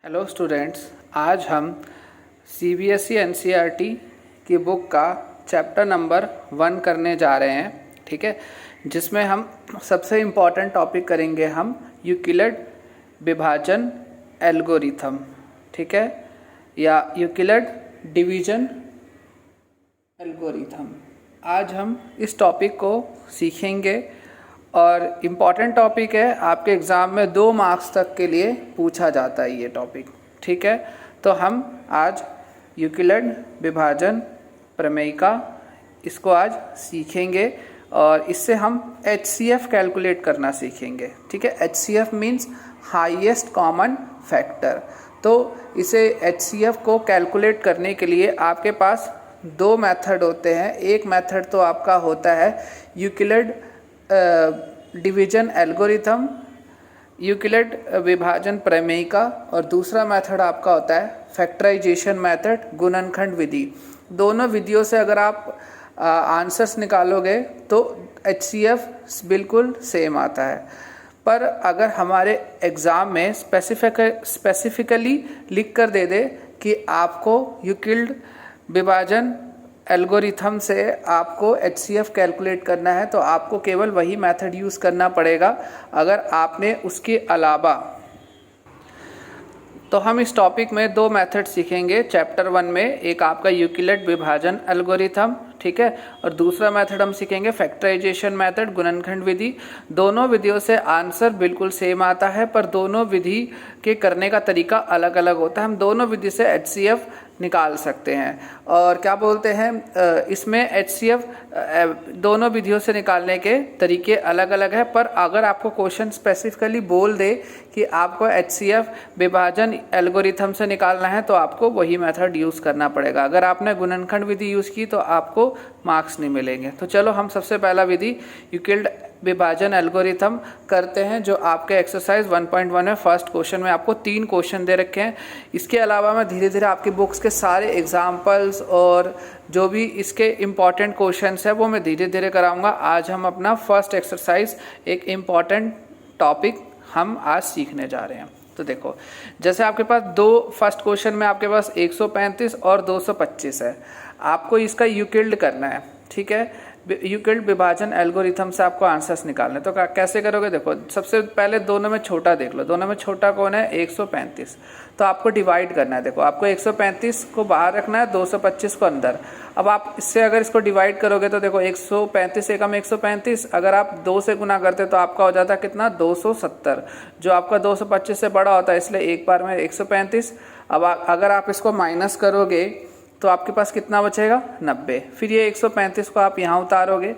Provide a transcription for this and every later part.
Hello students, आज हम CBSE NCERT की बुक का चैप्टर नंबर 1 करने जा रहे हैं। ठीक है, जिसमें हम सबसे इम्पॉर्टेंट टॉपिक करेंगे हम यूक्लिड विभाजन एल्गोरिथम। ठीक है, या यूक्लिड डिवीजन एल्गोरिथम। आज हम इस टॉपिक को सीखेंगे और इम्पॉर्टेंट टॉपिक है, आपके एग्ज़ाम में 2 मार्क्स तक के लिए पूछा जाता है ये टॉपिक। ठीक है, तो हम आज यूक्लिड विभाजन प्रमेयिका इसको आज सीखेंगे और इससे हम HCF कैलकुलेट करना सीखेंगे। ठीक है, HCF means highest common factor. तो इसे HCF को कैलकुलेट करने के लिए आपके पास 2 मेथड होते हैं। एक मेथड तो आपका होता है यूक्लिड डिवीजन एल्गोरिथम, यूक्लिड विभाजन प्रमेयिका, और दूसरा मेथड आपका होता है फैक्टराइजेशन मेथड, गुणनखंड विधि। दोनों विधियों से अगर आप आंसर्स निकालोगे तो HCF बिल्कुल सेम आता है। पर अगर हमारे एग्ज़ाम में स्पेसिफिकली लिख कर दे दे कि आपको यूक्लिड विभाजन एल्गोरिथम से आपको HCF कैलकुलेट करना है, तो आपको केवल वही मेथड यूज़ करना पड़ेगा। अगर आपने उसके अलावा, तो हम इस टॉपिक में 2 मेथड सीखेंगे चैप्टर 1 में। एक आपका यूक्लिड विभाजन एल्गोरिथम, ठीक है, और दूसरा मेथड हम सीखेंगे फैक्टराइजेशन मेथड, गुणनखंड विधि। दोनों विधियों से आंसर बिल्कुल सेम आता है, पर दोनों विधि के करने का तरीका अलग अलग होता है। हम दोनों विधि से HCF निकाल सकते हैं। और क्या बोलते हैं, इसमें HCF दोनों विधियों से निकालने के तरीके अलग अलग है। पर अगर आपको क्वेश्चन स्पेसिफिकली बोल दे कि आपको HCF विभाजन एल्गोरिथम से निकालना है, तो आपको वही मेथड यूज़ करना पड़ेगा। अगर आपने गुणनखंड विधि यूज़ की तो आपको मार्क्स नहीं मिलेंगे। तो चलो हम सबसे पहला विधि यूक्लिड विभाजन एल्गोरिथम करते हैं, जो आपके एक्सरसाइज 1.1 में फर्स्ट क्वेश्चन में आपको 3 क्वेश्चन दे रखे हैं। इसके अलावा मैं धीरे धीरे आपकी बुक्स के सारे एग्जाम्पल्स और जो भी इसके इम्पॉर्टेंट क्वेश्चंस है वो मैं धीरे धीरे कराऊंगा। आज हम अपना फर्स्ट एक्सरसाइज, एक इम्पॉर्टेंट टॉपिक हम आज सीखने जा रहे हैं। तो देखो, जैसे आपके पास 2 फर्स्ट क्वेश्चन में आपके पास 135 और 225 है। आपको इसका यूक्लिड करना है। ठीक है, यूक्लिड विभाजन एल्गोरिथम से आपको आंसर्स निकालने। तो कैसे करोगे, देखो सबसे पहले दोनों में छोटा देख लो। दोनों में छोटा कौन है, 135। तो आपको डिवाइड करना है। देखो, आपको 135 को बाहर रखना है, 225 को अंदर। अब आप इससे अगर इसको डिवाइड करोगे तो देखो 135 एकम 135, अगर आप 2 से गुना करते तो आपका हो जाता कितना, 270, जो आपका 225 से बड़ा होता है, इसलिए एक बार में 135। अब अगर आप इसको माइनस करोगे तो आपके पास कितना बचेगा, 90। फिर ये 135 को आप यहाँ उतारोगे,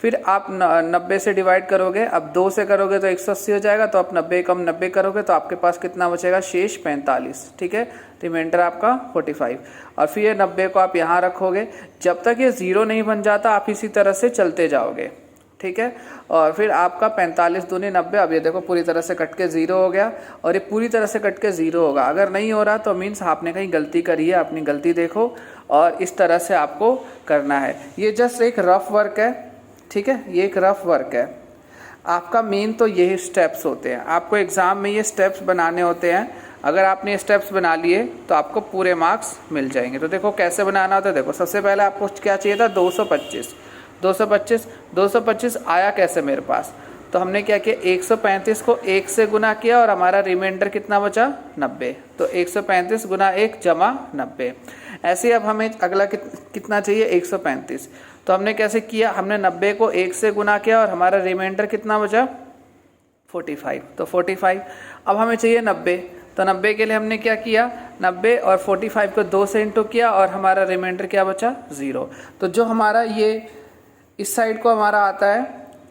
फिर आप 90 से डिवाइड करोगे। अब 2 से करोगे तो 180 हो जाएगा, तो आप 90 कम 90 करोगे तो आपके पास कितना बचेगा, शेष 45। ठीक है, रिमाइंडर आपका 45। और फिर ये 90 को आप यहाँ रखोगे। जब तक ये 0 नहीं बन जाता आप इसी तरह से चलते जाओगे। ठीक है, और फिर आपका 45 दूनी 90। अब ये देखो पूरी तरह से कट के 0 हो गया, और ये पूरी तरह से कट के 0 होगा। अगर नहीं हो रहा तो मीन्स आपने कहीं गलती करी है, अपनी गलती देखो और इस तरह से आपको करना है। ये जस्ट एक रफ वर्क है। ठीक है, ये एक रफ वर्क है। आपका मेन तो यही स्टेप्स होते हैं। आपको एग्ज़ाम में ये स्टेप्स बनाने होते हैं। अगर आपने ये स्टेप्स बना लिए तो आपको पूरे मार्क्स मिल जाएंगे। तो देखो कैसे बनाना होता है। देखो, सबसे पहले आपको क्या चाहिए था, 225 आया कैसे मेरे पास। तो हमने क्या किया, 135 को 1 से गुना किया और हमारा रिमाइंडर कितना बचा, 90। तो 135 गुना 1 जमा 90। ऐसे अब हमें अगला कितना चाहिए, 135। तो हमने कैसे किया, हमने 90 को 1 से गुना किया और हमारा रिमाइंडर कितना बचा, 45। तो 45 अब हमें चाहिए 90। तो 90 के लिए हमने क्या किया, 90 और 45 को 2 से इंटू किया और हमारा रिमाइंडर क्या बचा, 0। तो जो हमारा ये इस साइड को हमारा आता है,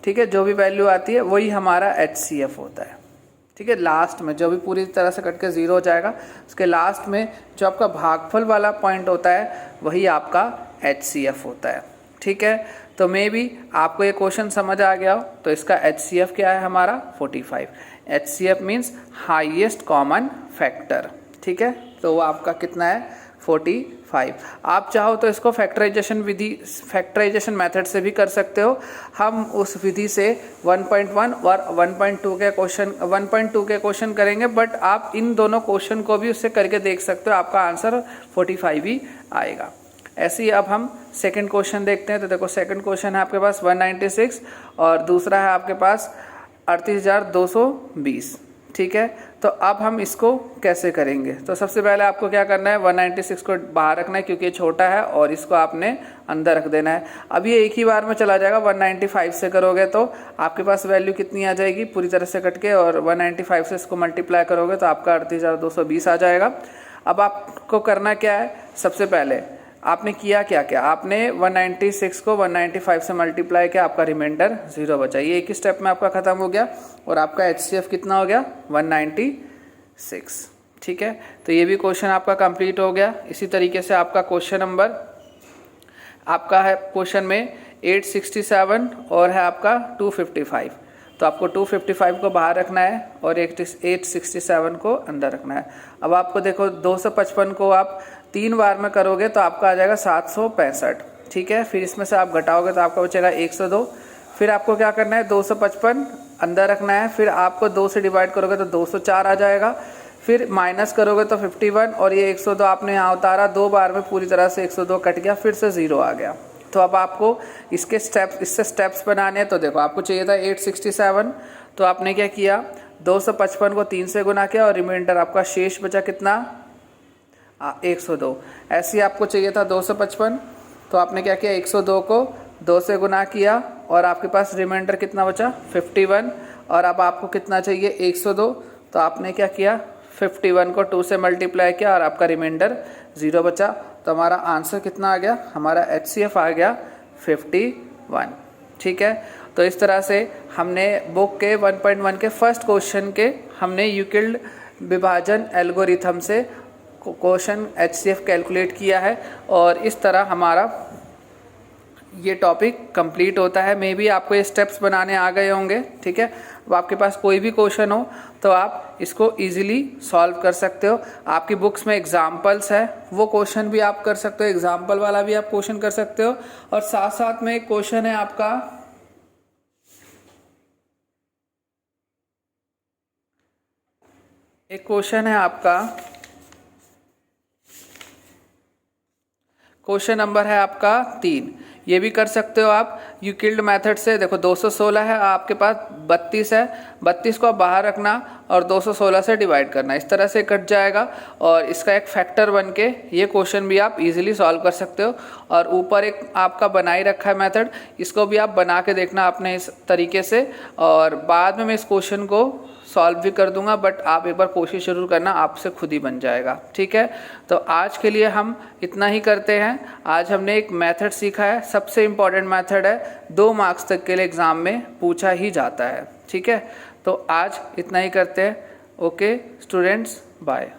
ठीक है, जो भी वैल्यू आती है वही हमारा HCF होता है। ठीक है, लास्ट में जो भी पूरी तरह से कट के 0 हो जाएगा, उसके लास्ट में जो आपका भागफल वाला पॉइंट होता है वही आपका HCF होता है। ठीक है, तो मे बी आपको ये क्वेश्चन समझ आ गया हो। तो इसका HCF क्या है हमारा, 45। HCF means highest common factor. ठीक है, तो वो आपका कितना है, 45 आप चाहो तो इसको फैक्टराइजेशन मेथड से भी कर सकते हो। हम उस विधि से 1.1 और 1.2 के क्वेश्चन करेंगे, बट आप इन दोनों क्वेश्चन को भी उससे करके देख सकते हो, आपका आंसर 45 ही आएगा। ऐसे ही अब हम सेकंड क्वेश्चन देखते हैं। तो देखो सेकंड क्वेश्चन है आपके पास 196 और दूसरा है आपके पास 38,220, ठीक है। तो अब हम इसको कैसे करेंगे? तो सबसे पहले आपको क्या करना है, 196 को बाहर रखना है क्योंकि ये छोटा है और इसको आपने अंदर रख देना है। अब ये एक ही बार में चला जाएगा। 195 से करोगे तो आपके पास वैल्यू कितनी आ जाएगी, पूरी तरह से कट के, और 195 से इसको मल्टीप्लाई करोगे तो आपका 38,220 आ जाएगा। अब आपको करना क्या है, सबसे पहले आपने किया क्या, आपने 196 को 195 से मल्टीप्लाई किया, आपका रिमाइंडर 0 बचा। ये एक ही स्टेप में आपका खत्म हो गया और आपका HCF कितना हो गया, 196, ठीक है। तो ये भी क्वेश्चन आपका कंप्लीट हो गया। इसी तरीके से आपका क्वेश्चन नंबर आपका है क्वेश्चन में 867 और है आपका 255। तो आपको 255 को बाहर रखना है और 867 को अंदर रखना है। अब आपको देखो 255 को आप 3 बार में करोगे तो आपका आ जाएगा 765, ठीक है। फिर इसमें से आप घटाओगे तो आपका बचेगा 102। फिर आपको क्या करना है, 255 अंदर रखना है, फिर आपको 2 से डिवाइड करोगे तो 204 आ जाएगा। फिर माइनस करोगे तो 51 और ये 102 आपने यहाँ उतारा, 2 बार में पूरी तरह से 102 कट गया, फिर से 0 आ गया। तो अब आपको इससे स्टेप्स बनाने हैं। तो देखो आपको चाहिए था 867, तो आपने क्या किया, 255 को 3 से गुना किया और रिमाइंडर आपका शेष बचा कितना, 102। ऐसे ही आपको चाहिए था 255, तो आपने क्या किया, 102 को 2 से गुना किया और आपके पास रिमाइंडर कितना बचा, 51। और अब आपको कितना चाहिए, 102, तो आपने क्या किया, 51 को 2 से मल्टीप्लाई किया और आपका रिमाइंडर 0 बचा। तो हमारा आंसर कितना आ गया, हमारा HCF आ गया 51, ठीक है। तो इस तरह से हमने बुक के 1.1 के फर्स्ट क्वेश्चन के हमने यूक्लिड विभाजन एल्गोरिथम से क्वेश्चन HCF कैलकुलेट किया है और इस तरह हमारा ये टॉपिक कंप्लीट होता है। मे बी आपको ये स्टेप्स बनाने आ गए होंगे, ठीक है। अब आपके पास कोई भी क्वेश्चन हो तो आप इसको इजीली सॉल्व कर सकते हो। आपकी बुक्स में एग्जाम्पल्स है, वो क्वेश्चन भी आप कर सकते हो, एग्जाम्पल वाला भी आप क्वेश्चन कर सकते हो। और साथ साथ में एक क्वेश्चन है आपका, एक क्वेश्चन है आपका, क्वेश्चन नंबर है आपका 3, ये भी कर सकते हो आप यूक्लिड मेथड से। देखो 216 है, आपके पास 32 है, 32 को आप बाहर रखना और 216 से डिवाइड करना, इस तरह से कट जाएगा और इसका एक फैक्टर बन के ये क्वेश्चन भी आप इजीली सॉल्व कर सकते हो। और ऊपर एक आपका बना ही रखा है मेथड, इसको भी आप बना के देखना अपने इस तरीके से, और बाद में मैं इस क्वेश्चन को सॉल्व भी कर दूंगा, बट आप एक बार कोशिश जरूर करना, आपसे खुद ही बन जाएगा, ठीक है। तो आज के लिए हम इतना ही करते हैं। आज हमने एक मेथड सीखा है, सबसे इम्पॉर्टेंट मेथड है, 2 मार्क्स तक के लिए एग्ज़ाम में पूछा ही जाता है, ठीक है। तो आज इतना ही करते हैं। Okay students, bye.